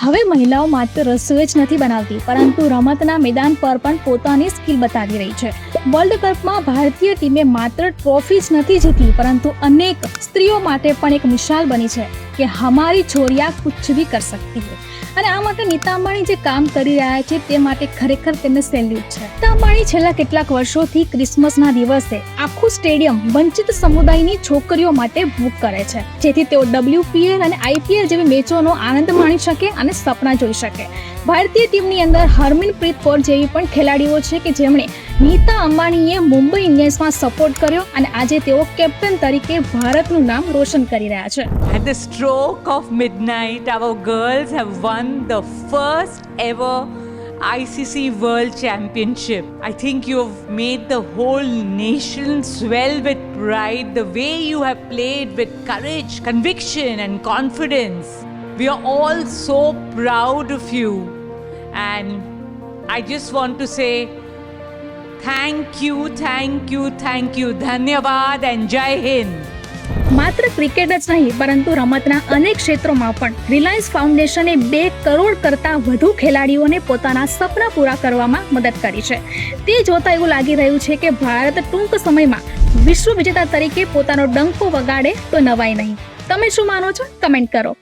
હવે મહિલાઓ માત્ર રસોઈ જ નથી બનાવતી, પરંતુ રમતના મેદાન પર પણ પોતાની સ્કિલ બતાવી રહી છે. વર્લ્ડ કપમાં ભારતીય ટીમે માત્ર ટ્રોફી જ નથી જીતી, પરંતુ અનેક સ્ત્રીઓ માટે પણ એક મિસાલ બની છે કે હમારી છોરિયા કુછ ભી કર સકતી હૈ. અને આ માટે નીતા અંબાણી જે કામ કરી રહ્યા છે તે માટે ખરેખર તેમને સેલ્યુટ છે. નીતા અંબાણી છેલ્લા કેટલાક વર્ષોથી ક્રિસમસના દિવસે આખું સ્ટેડિયમ વંચિત સમુદાયની છોકરીઓ માટે બુક કરે છે, જેથી તેઓ WPL અને IPL જેવી મેચોનો આનંદ માણી શકે અને સપના જોઈ શકે. ભારતીય ટીમની અંદર હરમનપ્રીત કૌર જેવી પણ ખેલાડીઓ છે કે જેમણે નીતા અંબાણીએ મુંબઈ ઇન્ડિયન્સમાં સપોર્ટ કર્યો અને આજે તેઓ કેપ્ટન તરીકે ભારતનું નામ રોશન કરી રહ્યા છે. At the stroke of midnight, our girls have won the first ever ICC World Championship. I think you have made the whole nation swell with pride, the way you have played with courage, conviction and confidence. We are all so proud of you, and I just want to say thank you, thank you, thank you. Dhanyavad and Jai Hind. માત્ર cricket જ નહીં, પરંતુ રમતના અનેક ક્ષેત્રોમાં પણ Reliance ફાઉન્ડેશને 2 crore કરતાં વધુ ખેલાડીઓને પોતાના સપના પૂરા કરવામાં મદદ કરી છે. તે જોતા એવું લાગી રહ્યું છે કે ભારત ટૂંક સમયમાં વિશ્વ વિજેતા તરીકે પોતાનો ડંકો વગાડે તો નવાઈ નહીં. તમે શું માનો છો? કમેન્ટ કરો.